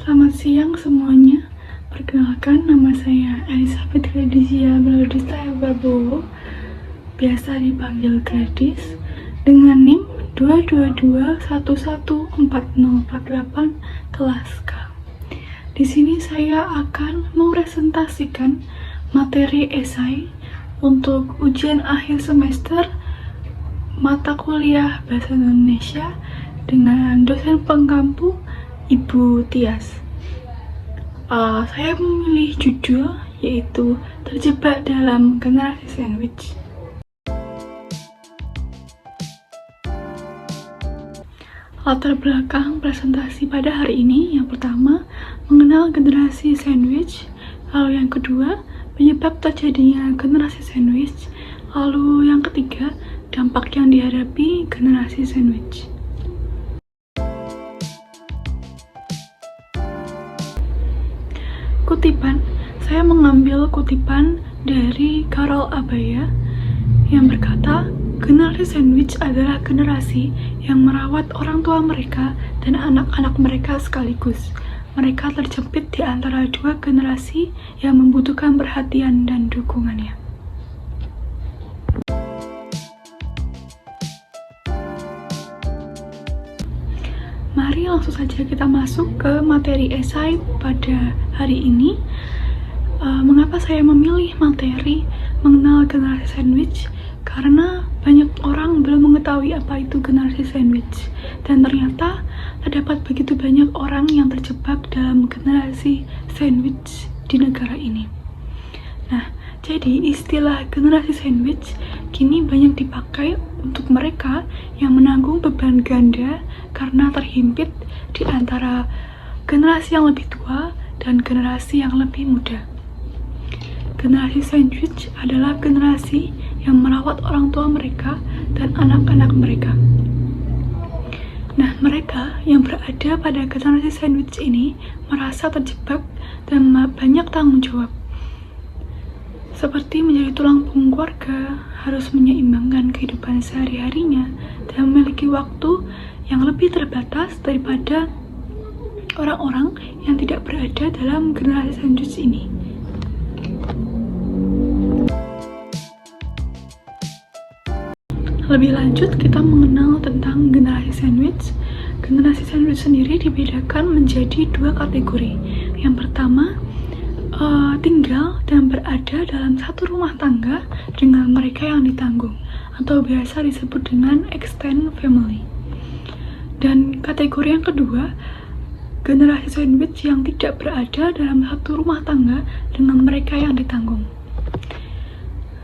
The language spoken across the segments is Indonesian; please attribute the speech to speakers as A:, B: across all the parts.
A: Selamat siang semuanya. Perkenalkan, nama saya Elizabeth Gladisia Melodista Prabowo, biasa dipanggil Gladys, dengan NIM 222114048 kelas K. Di sini saya akan mempresentasikan materi esai untuk ujian akhir semester mata kuliah Bahasa Indonesia dengan dosen pengampu Ibu Tias. Saya memilih judul yaitu Terjebak dalam Generasi Sandwich. Latar belakang presentasi pada hari ini, yang pertama, mengenal generasi sandwich, lalu yang kedua, penyebab terjadinya generasi sandwich, lalu yang ketiga, dampak yang dihadapi generasi sandwich. Kutipan, saya mengambil kutipan dari Karol Abaya yang berkata, generasi sandwich adalah generasi yang merawat orang tua mereka dan anak-anak mereka sekaligus. Mereka terjepit di antara dua generasi yang membutuhkan perhatian dan dukungannya. Mari langsung saja kita masuk ke materi esai pada hari ini. Mengapa saya memilih materi mengenal generasi sandwich? Karena banyak orang belum mengetahui apa itu generasi sandwich, dan ternyata terdapat begitu banyak orang yang terjebak dalam generasi sandwich di negara ini. Nah, jadi istilah generasi sandwich kini banyak dipakai untuk mereka yang menanggung beban ganda karena terhimpit di antara generasi yang lebih tua dan generasi yang lebih muda. Generasi sandwich adalah generasi yang merawat orang tua mereka dan anak-anak mereka. Nah, mereka yang berada pada generasi sandwich ini merasa terjebak dan banyak tanggung jawab. Seperti menjadi tulang punggung keluarga, harus menyeimbangkan kehidupan sehari-harinya, dan memiliki waktu yang lebih terbatas daripada orang-orang yang tidak berada dalam generasi sandwich ini. Lebih lanjut, kita mengenal tentang generasi sandwich. Generasi sandwich sendiri dibedakan menjadi dua kategori. Yang pertama, tinggal dan berada dalam satu rumah tangga dengan mereka yang ditanggung, atau biasa disebut dengan extended family. Dan kategori yang kedua, generasi sandwich yang tidak berada dalam satu rumah tangga dengan mereka yang ditanggung.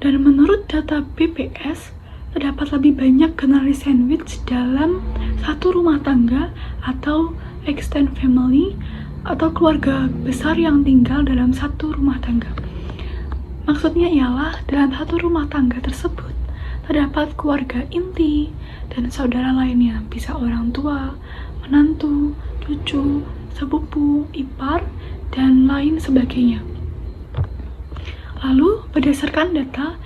A: Dan menurut data BPS, terdapat lebih banyak generasi sandwich dalam satu rumah tangga atau extended family atau keluarga besar yang tinggal dalam satu rumah tangga. Maksudnya ialah dalam satu rumah tangga tersebut terdapat keluarga inti dan saudara lainnya, bisa orang tua, menantu, cucu, sepupu, ipar, dan lain sebagainya. Lalu berdasarkan data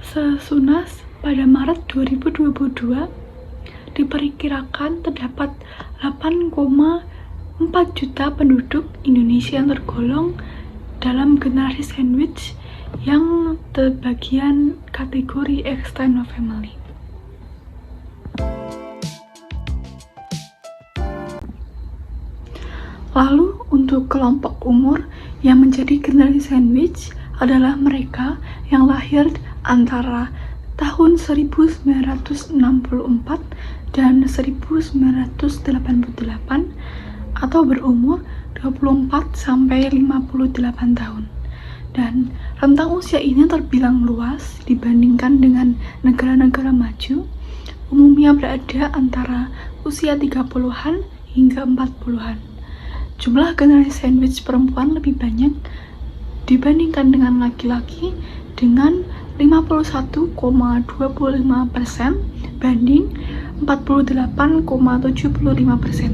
A: Sesunas pada Maret 2022 diperkirakan terdapat 8,4 juta penduduk Indonesia yang tergolong dalam generasi sandwich yang terbagian kategori extended family. Lalu untuk kelompok umur yang menjadi generasi sandwich adalah mereka yang lahir antara tahun 1964 dan 1988 atau berumur 24 sampai 58 tahun. Dan rentang usia ini terbilang luas dibandingkan dengan negara-negara maju, umumnya berada antara usia 30-an hingga 40-an. Jumlah generasi sandwich perempuan lebih banyak dibandingkan dengan laki-laki dengan 51,25% banding 48,75%.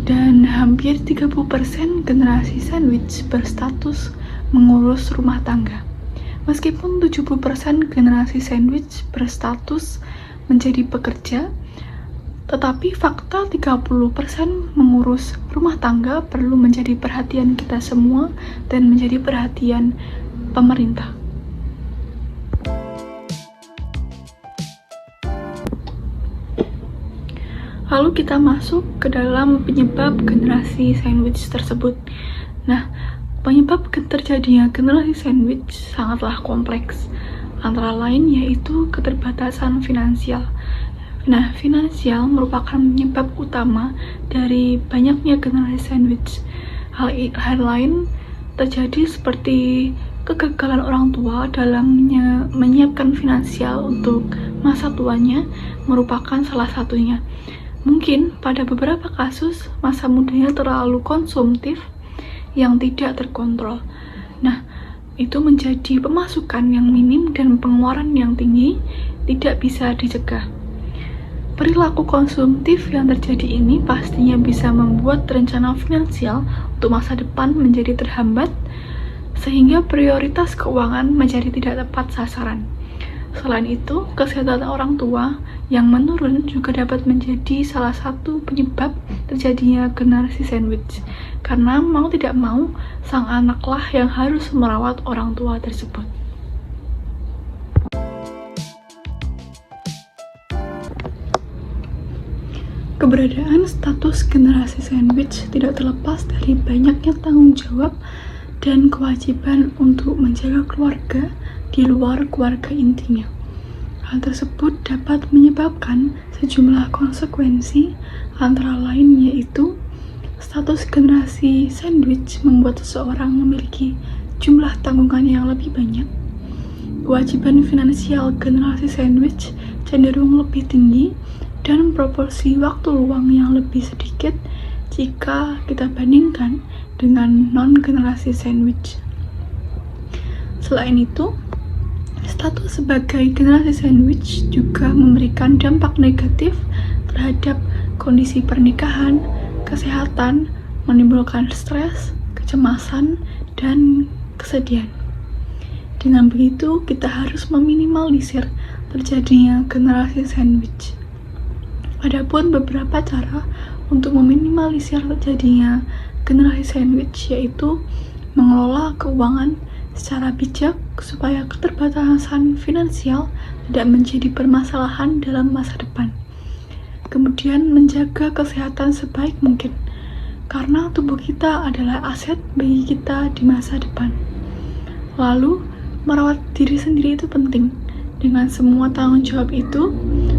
A: Dan hampir 30% generasi sandwich berstatus mengurus rumah tangga. Meskipun 70% generasi sandwich berstatus menjadi pekerja, Tetapi fakta 30% mengurus rumah tangga perlu menjadi perhatian kita semua dan menjadi perhatian pemerintah. Lalu kita masuk ke dalam penyebab generasi sandwich tersebut. Nah, penyebab terjadinya generasi sandwich sangatlah kompleks. Antara lain yaitu keterbatasan finansial. Nah, finansial merupakan penyebab utama dari banyaknya generasi sandwich. Hal lain terjadi seperti kegagalan orang tua dalam menyiapkan finansial untuk masa tuanya merupakan salah satunya. Mungkin pada beberapa kasus masa mudanya terlalu konsumtif yang tidak terkontrol. Nah, itu menjadi pemasukan yang minim dan pengeluaran yang tinggi tidak bisa dicegah. Perilaku konsumtif yang terjadi ini pastinya bisa membuat rencana finansial untuk masa depan menjadi terhambat, sehingga prioritas keuangan menjadi tidak tepat sasaran. Selain itu, kesehatan orang tua yang menurun juga dapat menjadi salah satu penyebab terjadinya generasi sandwich, karena mau tidak mau, sang anaklah yang harus merawat orang tua tersebut. Keberadaan status generasi sandwich tidak terlepas dari banyaknya tanggung jawab dan kewajiban untuk menjaga keluarga di luar keluarga intinya. Hal tersebut dapat menyebabkan sejumlah konsekuensi, antara lain yaitu status generasi sandwich membuat seseorang memiliki jumlah tanggungan yang lebih banyak. Kewajiban finansial generasi sandwich cenderung lebih tinggi dan proporsi waktu luang yang lebih sedikit jika kita bandingkan dengan non-generasi sandwich. Selain itu, status sebagai generasi sandwich juga memberikan dampak negatif terhadap kondisi pernikahan, kesehatan, menimbulkan stres, kecemasan, dan kesedihan. Dengan begitu, kita harus meminimalisir terjadinya generasi sandwich. Adapun beberapa cara untuk meminimalisir terjadinya generasi sandwich yaitu mengelola keuangan secara bijak supaya keterbatasan finansial tidak menjadi permasalahan dalam masa depan. Kemudian menjaga kesehatan sebaik mungkin, karena tubuh kita adalah aset bagi kita di masa depan. Lalu, merawat diri sendiri itu penting. Dengan semua tanggung jawab itu,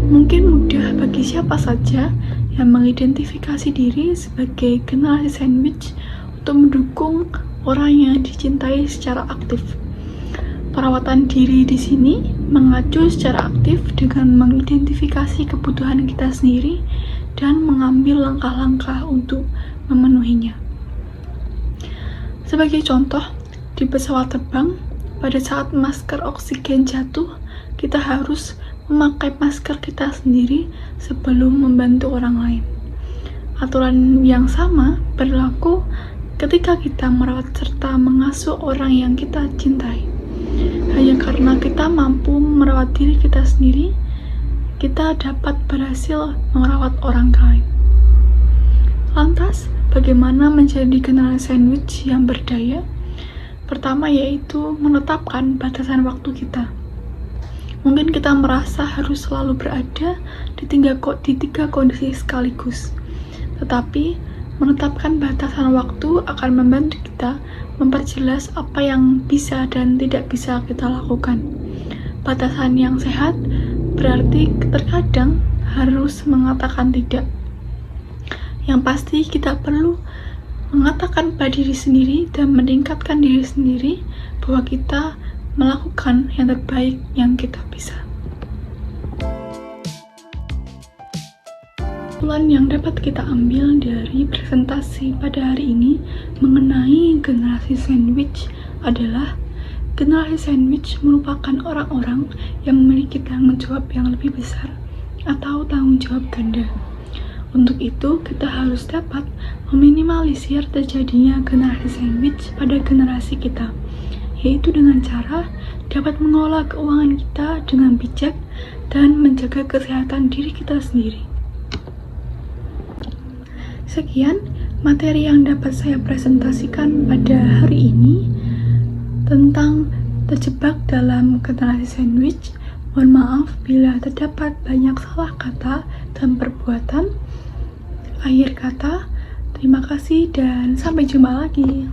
A: mungkin mudah bagi siapa saja yang mengidentifikasi diri sebagai generasi sandwich untuk mendukung orang yang dicintai secara aktif. Perawatan diri di sini mengacu secara aktif dengan mengidentifikasi kebutuhan kita sendiri dan mengambil langkah-langkah untuk memenuhinya. Sebagai contoh, di pesawat terbang, pada saat masker oksigen jatuh, kita harus memakai masker kita sendiri sebelum membantu orang lain. Aturan yang sama berlaku ketika kita merawat serta mengasuh orang yang kita cintai. Hanya karena kita mampu merawat diri kita sendiri, kita dapat berhasil merawat orang lain. Lantas, bagaimana menjadi generasi sandwich yang berdaya? Pertama yaitu menetapkan batasan waktu kita. Mungkin kita merasa harus selalu berada di tiga kondisi sekaligus. Tetapi, menetapkan batasan waktu akan membantu kita memperjelas apa yang bisa dan tidak bisa kita lakukan. Batasan yang sehat berarti terkadang harus mengatakan tidak. Yang pasti kita perlu mengatakan pada diri sendiri dan meningkatkan diri sendiri bahwa kita melakukan yang terbaik yang kita bisa. Kesimpulan yang dapat kita ambil dari presentasi pada hari ini mengenai generasi sandwich adalah generasi sandwich merupakan orang-orang yang memiliki tanggung jawab yang lebih besar atau tanggung jawab ganda. Untuk itu, kita harus dapat meminimalisir terjadinya generasi sandwich pada generasi kita, yaitu dengan cara dapat mengelola keuangan kita dengan bijak dan menjaga kesehatan diri kita sendiri. Sekian materi yang dapat saya presentasikan pada hari ini tentang terjebak dalam generasi sandwich. Mohon maaf bila terdapat banyak salah kata dan perbuatan. Akhir kata, terima kasih dan sampai jumpa lagi.